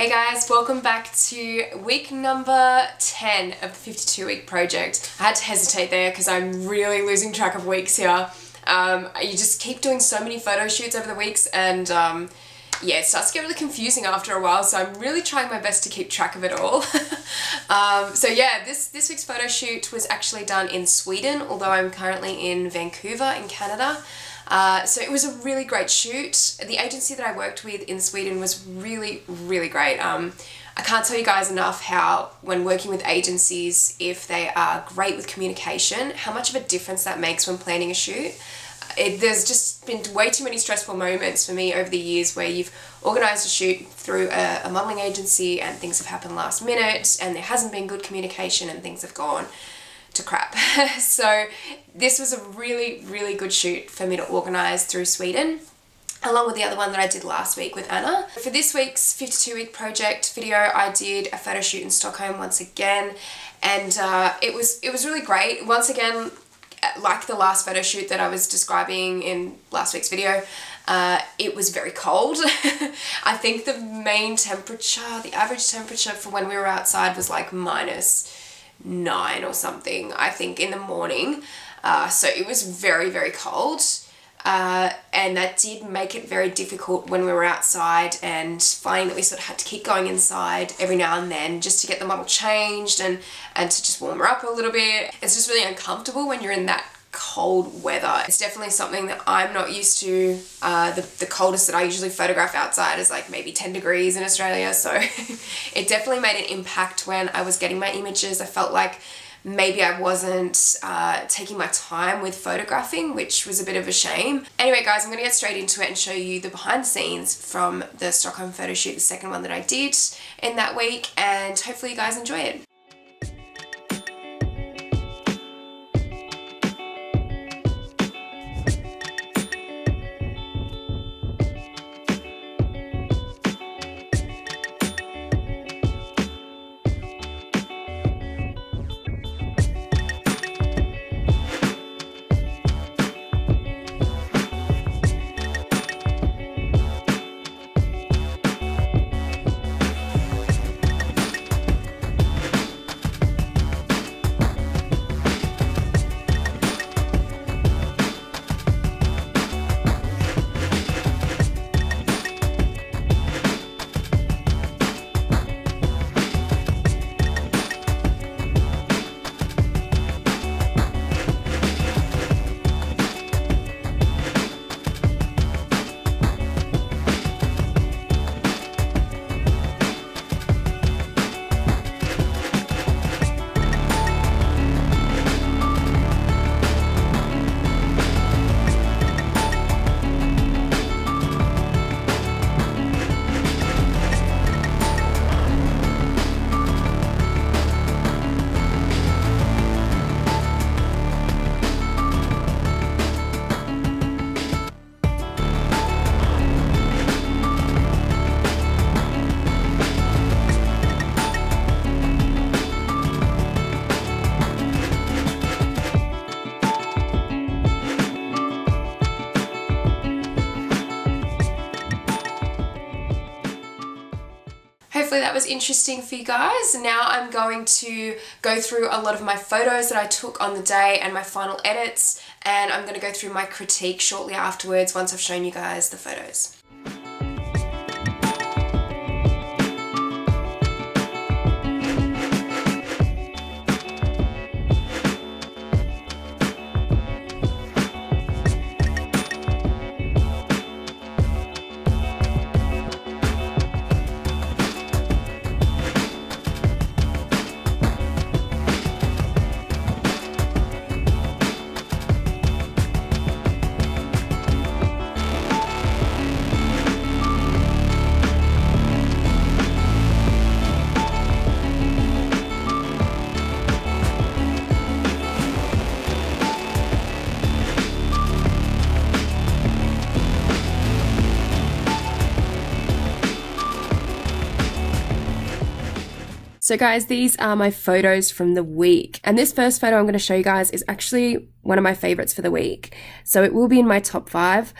Hey guys, welcome back to week number 10 of the 52-week project. I had to hesitate there because I'm really losing track of weeks here. You just keep doing so many photo shoots over the weeks and yeah, it starts to get really confusing after a while, so I'm really trying my best to keep track of it all. So yeah, this week's photo shoot was actually done in Sweden, although I'm currently in Vancouver in Canada. So it was a really great shoot. The agency that I worked with in Sweden was really great. I can't tell you guys enough how, when working with agencies, if they are great with communication, how much of a difference that makes when planning a shoot. There's just been way too many stressful moments for me over the years where you've organised a shoot through a modelling agency and things have happened last minute and there hasn't been good communication and things have gone to crap. So this was a really good shoot for me to organise through Sweden, along with the other one that I did last week with Anna. For this week's 52-week project video, I did a photo shoot in Stockholm once again, and it was really great. Once again, like the last photo shoot that I was describing in last week's video, it was very cold. I think the main temperature, the average temperature for when we were outside was like -9 or something, I think, in the morning. So it was very cold, and that did make it very difficult when we were outside and finding that we sort of had to keep going inside every now and then just to get the model changed and to just warm her up a little bit. It's just really uncomfortable when you're in that cold weather. It's definitely something that I'm not used to. The coldest that I usually photograph outside is like maybe 10 degrees in Australia, so it definitely made an impact when I was getting my images. I felt like maybe I wasn't taking my time with photographing, which was a bit of a shame. Anyway guys, I'm going to get straight into it and show you the behind the scenes from the Stockholm photo shoot, the second one that I did in that week, and hopefully you guys enjoy it. Hopefully that was interesting for you guys. Now I'm going to go through a lot of my photos that I took on the day and my final edits, and I'm going to go through my critique shortly afterwards once I've shown you guys the photos. So guys, these are my photos from the week. And this first photo I'm going to show you guys is actually one of my favorites for the week. So it will be in my top 5.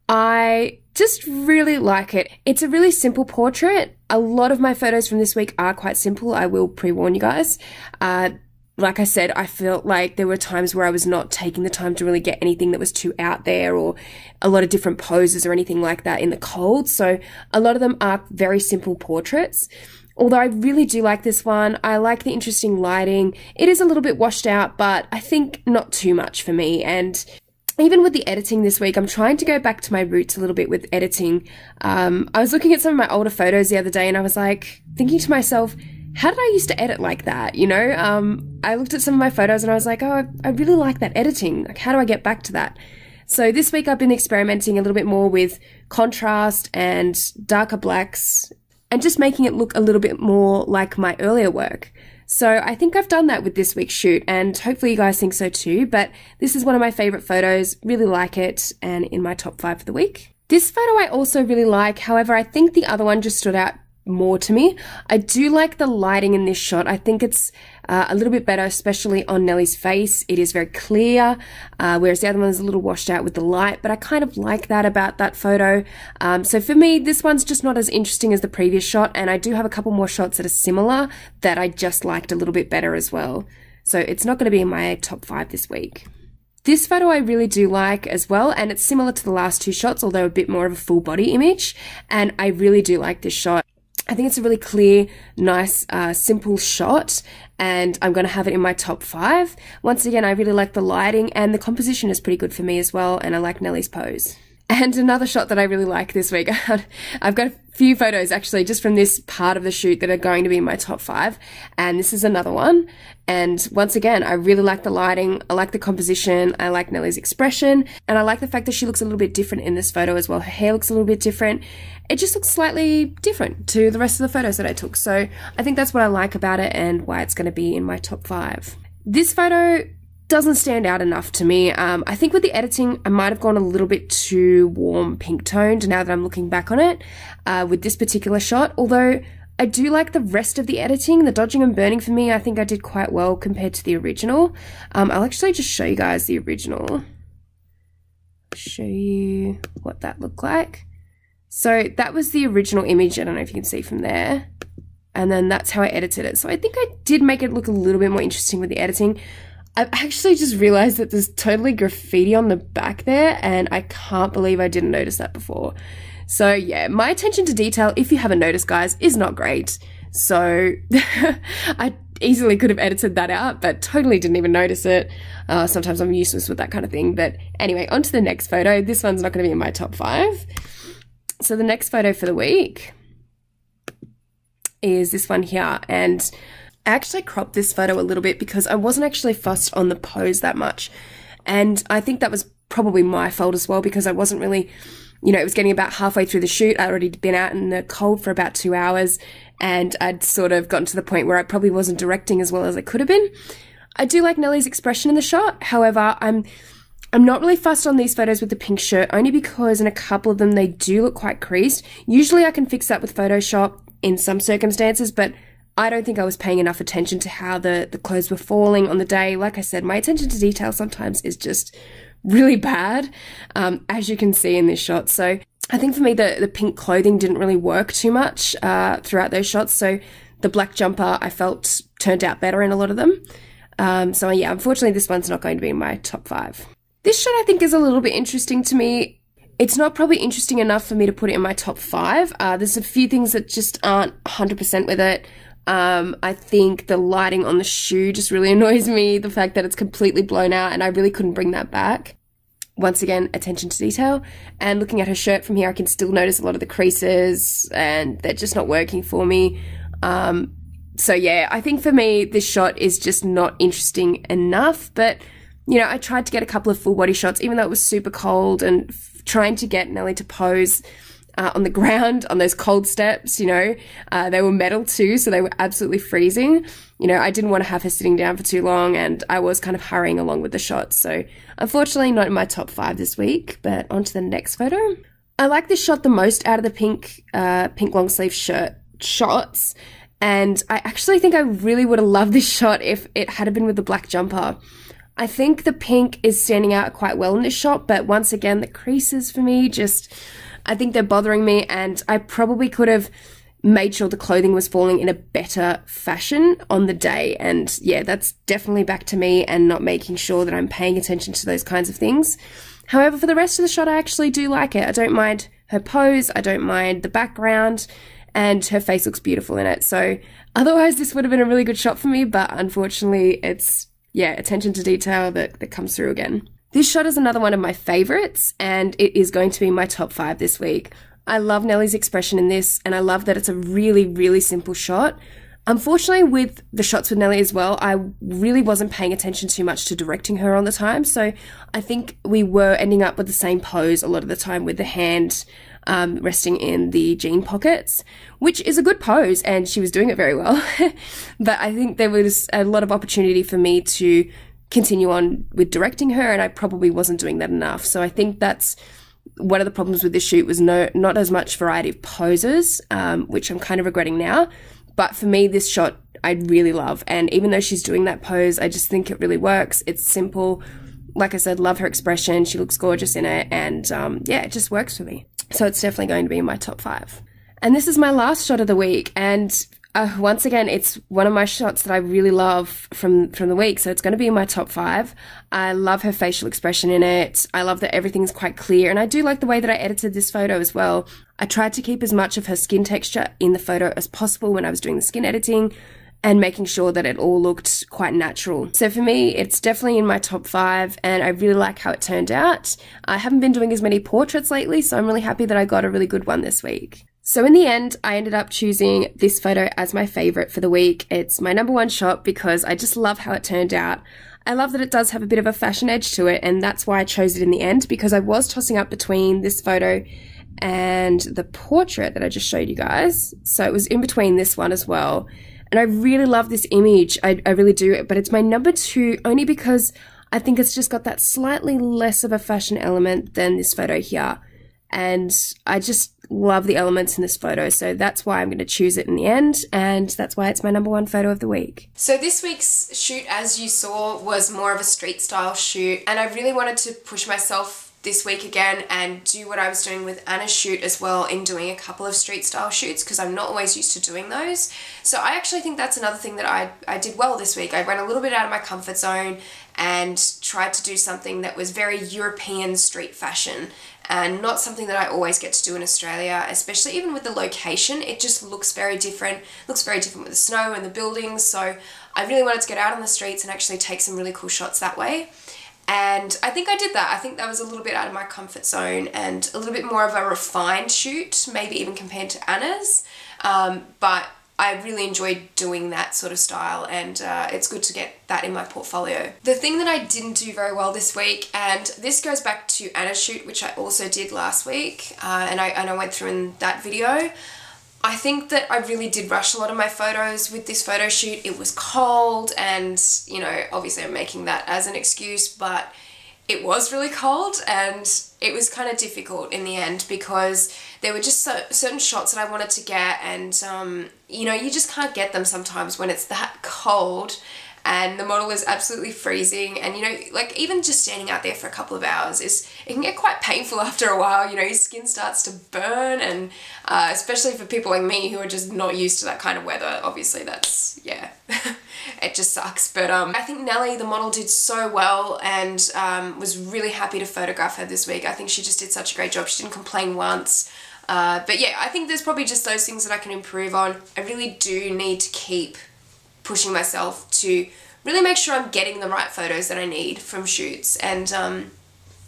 I Just really like it. It's a really simple portrait. A lot of my photos from this week are quite simple. I will pre-warn you guys. Like I said, I felt like there were times where I was not taking the time to really get anything that was too out there or a lot of different poses or anything like that in the cold. So a lot of them are very simple portraits. Although I really do like this one. I like the interesting lighting. It is a little bit washed out, but I think not too much for me. And even with the editing this week, I'm trying to go back to my roots a little bit with editing. I was looking at some of my older photos the other day and I was like thinking to myself, how did I used to edit like that? You know, I looked at some of my photos and I was like, oh, I really like that editing. Like, how do I get back to that? So this week I've been experimenting a little bit more with contrast and darker blacks and just making it look a little bit more like my earlier work. So I think I've done that with this week's shoot and hopefully you guys think so too, but this is one of my favorite photos, really like it and in my top 5 for the week. This photo I also really like, however, I think the other one just stood out more to me. I do like the lighting in this shot. I think it's a little bit better, especially on Nellie's face. It is very clear, whereas the other one is a little washed out with the light, but I kind of like that about that photo. So for me, this one's just not as interesting as the previous shot, and I do have a couple more shots that are similar that I just liked a little bit better as well. So it's not going to be in my top 5 this week. This photo I really do like as well, and it's similar to the last 2 shots, although a bit more of a full body image, and I really do like this shot. I think it's a really clear, nice, simple shot, and I'm going to have it in my top 5. Once again, I really like the lighting, and the composition is pretty good for me as well, and I like Nellie's pose. And another shot that I really like this week, I've got a few photos actually just from this part of the shoot that are going to be in my top 5, and this is another one. And once again, I really like the lighting, I like the composition, I like Nellie's expression, and I like the fact that she looks a little bit different in this photo as well. Her hair looks a little bit different. It just looks slightly different to the rest of the photos that I took. So I think that's what I like about it and why it's going to be in my top 5. This photo doesn't stand out enough to me. I think with the editing, I might have gone a little bit too warm pink toned now that I'm looking back on it with this particular shot. Although I do like the rest of the editing, the dodging and burning for me, I think I did quite well compared to the original. I'll actually just show you guys the original. Show you what that looked like. So that was the original image. I don't know if you can see from there. And then that's how I edited it. So I think I did make it look a little bit more interesting with the editing. I've actually just realized that there's totally graffiti on the back there, and I can't believe I didn't notice that before. So yeah, my attention to detail, if you haven't noticed guys, is not great. So I easily could have edited that out, but totally didn't even notice it. Sometimes I'm useless with that kind of thing. But anyway, on to the next photo. This one's not going to be in my top 5. So the next photo for the week is this one here, and I actually cropped this photo a little bit because I wasn't actually fussed on the pose that much, and I think that was probably my fault as well because I wasn't really, you know, it was getting about halfway through the shoot. I'd already been out in the cold for about 2 hours, and I'd sort of gotten to the point where I probably wasn't directing as well as I could have been. I do like Nellie's expression in the shot, however, I'm not really fussed on these photos with the pink shirt, only because in a couple of them they do look quite creased. Usually I can fix that with Photoshop in some circumstances, but I don't think I was paying enough attention to how the clothes were falling on the day. Like I said, my attention to detail sometimes is just really bad, as you can see in this shot. So I think for me the pink clothing didn't really work too much throughout those shots. So the black jumper I felt turned out better in a lot of them. So yeah, unfortunately this one's not going to be in my top 5. This shot I think is a little bit interesting to me. It's not probably interesting enough for me to put it in my top 5. There's a few things that just aren't 100% with it. I think the lighting on the shoe just really annoys me. The fact that it's completely blown out and I really couldn't bring that back. Once again, attention to detail. And looking at her shirt from here, I can still notice a lot of the creases and they're just not working for me. So yeah, I think for me, this shot is just not interesting enough, but you know, I tried to get a couple of full body shots, even though it was super cold, and trying to get Nellie to pose on the ground on those cold steps, you know, they were metal too, so they were absolutely freezing. You know, I didn't want to have her sitting down for too long, and I was kind of hurrying along with the shots. So unfortunately not in my top 5 this week, but on to the next photo. I like this shot the most out of the pink long sleeve shirt shots. And I actually think I really would have loved this shot if it had been with the black jumper. I think the pink is standing out quite well in this shot, but once again, the creases for me I think they're bothering me, and I probably could have made sure the clothing was falling in a better fashion on the day. And yeah, that's definitely back to me and not making sure that I'm paying attention to those kinds of things. However, for the rest of the shot, I actually do like it. I don't mind her pose, I don't mind the background, and her face looks beautiful in it. So otherwise, this would have been a really good shot for me, but unfortunately, it's, yeah, attention to detail that comes through again. This shot is another one of my favorites, and it is going to be my top 5 this week. I love Nellie's expression in this, and I love that it's a really, really simple shot. Unfortunately, with the shots with Nellie as well, I really wasn't paying attention too much to directing her on the time, so I think we were ending up with the same pose a lot of the time, with the hand resting in the jean pockets, which is a good pose, and she was doing it very well. But I think there was a lot of opportunity for me to continue on with directing her, and I probably wasn't doing that enough. So I think that's one of the problems with this shoot, was not as much variety of poses, which I'm kind of regretting now. But for me, this shot I really love, and even though she's doing that pose, I just think it really works. It's simple. Like I said, love her expression. She looks gorgeous in it, and yeah, it just works for me. So it's definitely going to be in my top 5. And this is my last shot of the week, and once again, it's one of my shots that I really love from the week, so it's going to be in my top 5. I love her facial expression in it. I love that everything's quite clear, and I do like the way that I edited this photo as well. I tried to keep as much of her skin texture in the photo as possible when I was doing the skin editing, and making sure that it all looked quite natural. So for me, it's definitely in my top 5, and I really like how it turned out. I haven't been doing as many portraits lately, so I'm really happy that I got a really good one this week. So in the end, I ended up choosing this photo as my favorite for the week. It's my number 1 shot because I just love how it turned out. I love that it does have a bit of a fashion edge to it, and that's why I chose it in the end, because I was tossing up between this photo and the portrait that I just showed you guys. So it was in between this one as well. And I really love this image. I really do, but it's my number 2 only because I think it's just got that slightly less of a fashion element than this photo here. And I just love the elements in this photo, so that's why I'm going to choose it in the end, and that's why it's my number 1 photo of the week. So this week's shoot, as you saw, was more of a street style shoot, and I really wanted to push myself this week again and do what I was doing with Anna's shoot as well, in doing a couple of street style shoots, because I'm not always used to doing those. So I actually think that's another thing that I did well this week. I went a little bit out of my comfort zone and tried to do something that was very European street fashion, and not something that I always get to do in Australia, especially even with the location. It just looks very different. Looks very different with the snow and the buildings. So I really wanted to get out on the streets and actually take some really cool shots that way. And I think I did that. I think that was a little bit out of my comfort zone and a little bit more of a refined shoot, maybe even compared to Anna's. But I really enjoyed doing that sort of style, and it's good to get that in my portfolio. The thing that I didn't do very well this week, and this goes back to Anna's shoot, which I also did last week, and I went through in that video. I think that I really did rush a lot of my photos with this photo shoot. It was cold, and you know, obviously I'm making that as an excuse, but it was really cold, and it was kind of difficult in the end because there were just certain shots that I wanted to get, and you know, you just can't get them sometimes when it's that cold and the model is absolutely freezing, and you know, like even just standing out there for a couple of hours it can get quite painful after a while. You know, your skin starts to burn, and especially for people like me who are just not used to that kind of weather, obviously that's, yeah, it just sucks. But I think Nellie, the model, did so well, and was really happy to photograph her this week. I think she just did such a great job. She didn't complain once. But yeah, I think there's probably just those things that I can improve on. I really do need to keep pushing myself to really make sure I'm getting the right photos that I need from shoots, and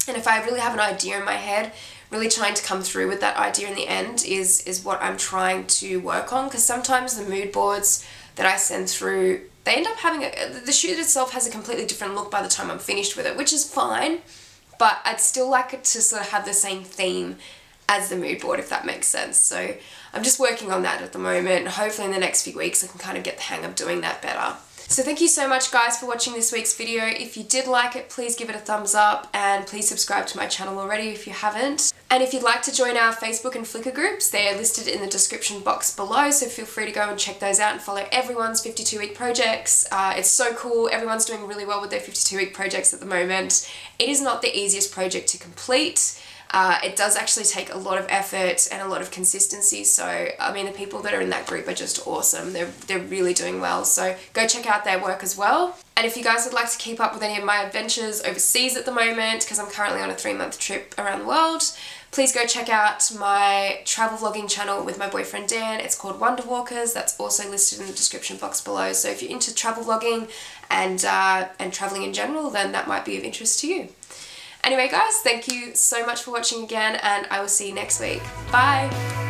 if I really have an idea in my head, really trying to come through with that idea in the end is what I'm trying to work on, because sometimes the mood boards that I send through, they end up having the shoot itself has a completely different look by the time I'm finished with it, which is fine, but I'd still like it to sort of have the same theme as the mood board, if that makes sense. So I'm just working on that at the moment. Hopefully in the next few weeks I can kind of get the hang of doing that better. So thank you so much guys for watching this week's video. If you did like it, please give it a thumbs up and please subscribe to my channel already if you haven't. And if you'd like to join our Facebook and Flickr groups, they're listed in the description box below, so feel free to go and check those out and follow everyone's 52-week projects. It's so cool. Everyone's doing really well with their 52-week projects at the moment. It is not the easiest project to complete. It does actually take a lot of effort and a lot of consistency, so I mean the people that are in that group are just awesome. They're really doing well, so go check out their work as well. And if you guys would like to keep up with any of my adventures overseas at the moment, because I'm currently on a 3-month trip around the world, please go check out my travel vlogging channel with my boyfriend Dan. It's called Wonder Walkers. That's also listed in the description box below, so if you're into travel vlogging and traveling in general, then that might be of interest to you. Anyway guys, thank you so much for watching again, and I will see you next week. Bye!